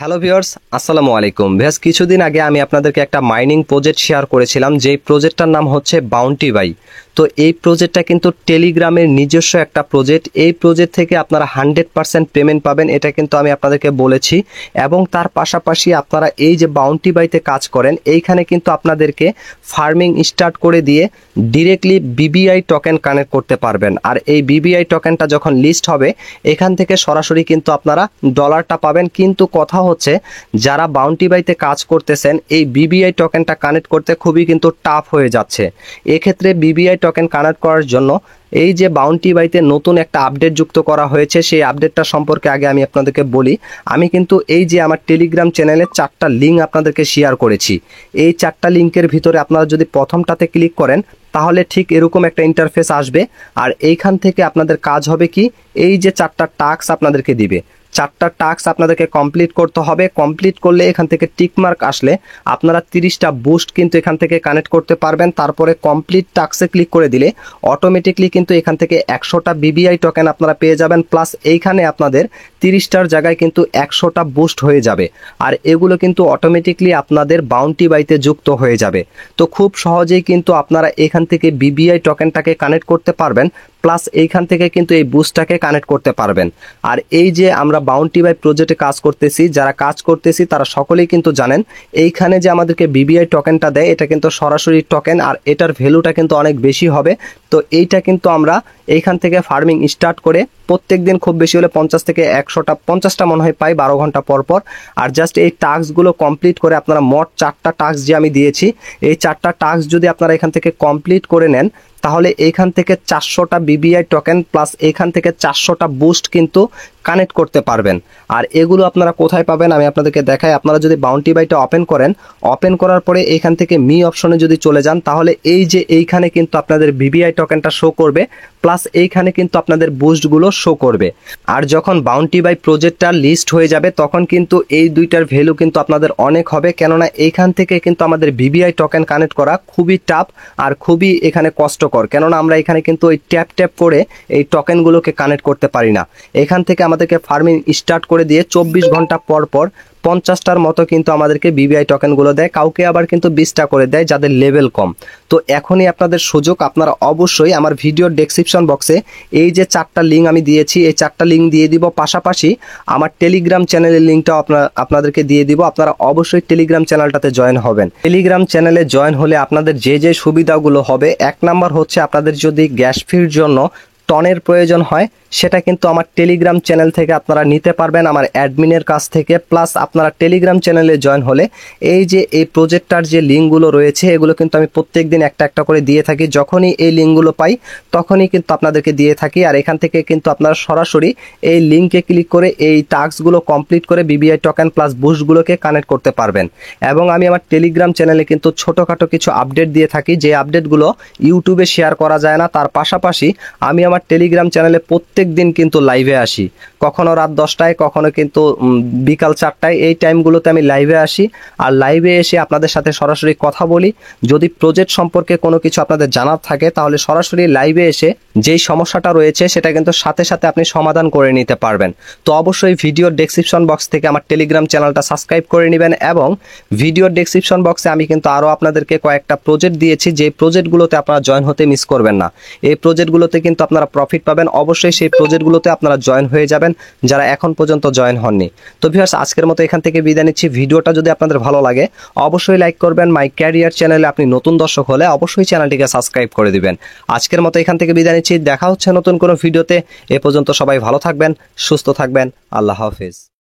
Hello viewers, আসসালামু আলাইকুম। বেশ কিছুদিন আগে আমি আপনাদেরকে একটা মাইনিং প্রজেক্ট শেয়ার করেছিলাম, যেই প্রজেক্টটার নাম হচ্ছে বাউন্টি বাই। তো এই প্রজেক্টটা কিন্তু টেলিগ্রামের নিজস্ব একটা প্রজেক্ট। এই প্রজেক্ট থেকে আপনারা 100% পেমেন্ট পাবেন, এটা কিন্তু আমি আপনাদেরকে বলেছি। এবং তার পাশাপাশি আপনারা এই যে বাউন্টি বাইতে কাজ করেন, এইখানে কিন্তু আপনাদেরকে ফার্মিং স্টার্ট করে দিয়ে ডিরেক্টলি বিবিআই টোকেন কানেক্ট করতে পারবেন। আর এই বিবিআই টোকেনটা যখন লিস্ট হবে, এখান থেকে সরাসরি কিন্তু আপনারা ডলারটা পাবেন। কিন্তু কথা হচ্ছে, যারা বাউন্টি বাইতে কাজ করতেছেন, এই বিবিআই টোকেনটা কানেক্ট করতে খুবই কিন্তু টাফ হয়ে যাচ্ছে। এক্ষেত্রে বিবিআই টোকেন কানেক্ট করার জন্য এই যে বাউন্টি বাইতে নতুন একটা আপডেট যুক্ত করা হয়েছে, সেই আপডেটটা সম্পর্কে আগে আমি আপনাদেরকে বলি। আমি কিন্তু এই যে আমার টেলিগ্রাম চ্যানেলে 4টা লিঙ্ক আপনাদেরকে শেয়ার করেছি। এই 4টা লিঙ্কের ভিতরে আপনারা যদি প্রথমটাতে ক্লিক করেন, তাহলে ঠিক এরকম একটা ইন্টারফেস আসবে। আর এইখান থেকে আপনাদের কাজ হবে কি, এই যে 4টা টাস্ক আপনাদেরকে দিবে, 4টা টাস্ক আপনাদেরকে কমপ্লিট করতে হবে। কমপ্লিট করলে এখান থেকে টিকমার্ক আসলে আপনারা 30টা বুস্ট কিন্তু এখান থেকে কানেক্ট করতে পারবেন। তারপরে কমপ্লিট টাস্কে ক্লিক করে দিলে অটোমেটিকলি কিন্তু এখান থেকে 100টা বিবিআই টোকেন আপনারা পেয়ে যাবেন। প্লাস এইখানে আপনাদের 30টার জায়গায় কিন্তু 100টা বুস্ট হয়ে যাবে। আর এগুলো কিন্তু অটোমেটিকলি আপনাদের বাউন্টি বাইতে যুক্ত হয়ে যাবে। তো খুব সহজেই কিন্তু আপনারা এখান থেকে বিবিআই টোকেনটাকে কানেক্ট করতে পারবেন, প্লাস এইখান থেকে কিন্তু এই বুস্টটাকে কানেক্ট করতে পারবেন। আর এই যে আমরা বাউন্টি বাই প্রজেক্টে কাজ করতেছি, যারা কাজ করতেছি তারা সকলেই কিন্তু জানেন, এইখানে যে আমাদেরকে বিবিআই টোকেনটা দেয়, এটা কিন্তু সরাসরি টোকেন, আর এটার ভ্যালুটা কিন্তু অনেক বেশি হবে। তো এইটা কিন্তু আমরা এইখান থেকে ফার্মিং স্টার্ট করে প্রত্যেক দিন খুব বেশি হলে 50 থেকে 150টা মনে হয় পাই 12 ঘন্টা পর পর। আর জাস্ট এই টাস্কগুলো কমপ্লিট করে আপনারা মোট 4টা টাস্ক যে আমি দিয়েছি, এই 4টা টাস্ক যদি আপনারা এখান থেকে কমপ্লিট করে নেন, তাহলে এইখান থেকে 400টা বিবিআই টোকেন প্লাস এইখান থেকে 400টা বুস্ট কিন্তু কানেক্ট করতে পারবেন। আর এগুলো আপনারা কোথায় পাবেন আমি আপনাদেরকে দেখাই। আপনারা যদি বাউন্টি বাইটা ওপেন করেন, ওপেন করার পরে এইখান থেকে মি অপশনে যদি চলে যান, তাহলে এই যে এইখানে কিন্তু আপনাদের বিবিআই টোকেনটা শো করবে, প্লাস এইখানে কিন্তু আপনাদের বুস্টগুলো শো করবে। আর যখন বাউন্টি বাই প্রজেক্টটা লিস্ট হয়ে যাবে, তখন কিন্তু এই দুইটার ভ্যালু কিন্তু আপনাদের অনেক হবে। কেননা এইখান থেকে কিন্তু আমাদের বিবিআই টোকেন কানেক্ট করা খুবই টাফ আর খুবই এখানে কষ্টকর। কেননা আমরা এখানে কিন্তু ওই ট্যাপ ট্যাপ করে এই টোকেনগুলোকে কানেক্ট করতে পারি না। এখান থেকে আমাদেরকে ফার্মিং স্টার্ট করে দিয়ে 24 ঘন্টা পর পর 50টার মতো কিন্তু আমাদেরকে বিবিআই টোকেনগুলো দেয়। কাউকে আবার কিন্তু 20টা করে দেয় যাদের লেভেল কম। তো এখনই আপনাদের সুযোগ, আপনারা অবশ্যই আমার ভিডিওর ডেসক্রিপশন বক্সে এই যে 4টা লিঙ্ক আমি দিয়েছি, এই 4টা লিঙ্ক দিয়ে দিব। পাশাপাশি আমার টেলিগ্রাম চ্যানেলের লিঙ্কটাও আপনাদেরকে দিয়ে দিব। আপনারা অবশ্যই টেলিগ্রাম চ্যানেলটাতে জয়েন হবেন। টেলিগ্রাম চ্যানেলে জয়েন হলে আপনাদের যে যে সুবিধাগুলো হবে, 1 নাম্বার হচ্ছে আপনাদের যদি গ্যাস ফির জন্য টনের প্রয়োজন হয়, সেটা কিন্তু আমার টেলিগ্রাম চ্যানেল থেকে আপনারা নিতে পারবেন আমার অ্যাডমিনের কাছ থেকে। প্লাস আপনারা টেলিগ্রাম চ্যানেলে জয়েন হলে এই যে এই প্রজেক্টটার যে লিঙ্কগুলো রয়েছে, এগুলো কিন্তু আমি প্রত্যেক দিন একটা একটা করে দিয়ে থাকি। যখনই এই লিঙ্কগুলো পাই তখনই কিন্তু আপনাদেরকে দিয়ে থাকি। আর এখান থেকে কিন্তু আপনারা সরাসরি এই লিঙ্কে ক্লিক করে এই টাস্কগুলো কমপ্লিট করে বিবিআই টোকেন প্লাস বুস্টগুলোকে কানেক্ট করতে পারবেন। এবং আমি আমার টেলিগ্রাম চ্যানেলে কিন্তু ছোটোখাটো কিছু আপডেট দিয়ে থাকি, যে আপডেটগুলো ইউটিউবে শেয়ার করা যায় না। তার পাশাপাশি আমি আমার টেলিগ্রাম চ্যানেলে প্রত্যেক দিন কিন্তু লাইভে আসি, কখনো রাত 10টায়, কখনো কিন্তু বিকাল 4টায়। এই টাইমগুলোতে আমি লাইভে আসি। আর লাইভে এসে আপনাদের সাথে সরাসরি কথা বলি। যদি প্রজেক্ট সম্পর্কে কোনো কিছু আপনাদের জানার থাকে, তাহলে সরাসরি লাইভে এসে যেই সমস্যাটা রয়েছে সেটা কিন্তু সাথে সাথে আপনি সমাধান করে নিতে পারবেন। তো অবশ্যই ভিডিওর ডেসক্রিপশন বক্স থেকে আমার টেলিগ্রাম চ্যানেলটা সাবস্ক্রাইব করে নেবেন। এবং ভিডিওর ডেসক্রিপশন বক্সে আমি কিন্তু আরও আপনাদেরকে কয়েকটা প্রজেক্ট দিয়েছি, যে প্রজেক্টগুলোতে আপনারা জয়েন হতে মিস করবেন না। এই প্রজেক্টগুলোতে কিন্তু আপনারা প্রফিট পাবেন। অবশ্যই সেই প্রজেক্টগুলোতে আপনারা জয়েন হয়ে যাবেন যারা এখন পর্যন্ত জয়েন হননি। তো ভিউয়ার্স, আজকের মতো এখান থেকে বিদায় নিচ্ছি। ভিডিওটা যদি আপনাদের ভালো লাগে অবশ্যই লাইক করবেন। মাই ক্যারিয়ার চ্যানেলে আপনি নতুন দর্শক হলে অবশ্যই চ্যানেলটিকে সাবস্ক্রাইব করে দিবেন। আজকের মতো এখান থেকে বিদায় নিচ্ছি। দেখা হচ্ছে নতুন কোনো ভিডিওতে। এ পর্যন্ত সবাই ভালো থাকবেন, সুস্থ থাকবেন। আল্লাহ হাফেজ।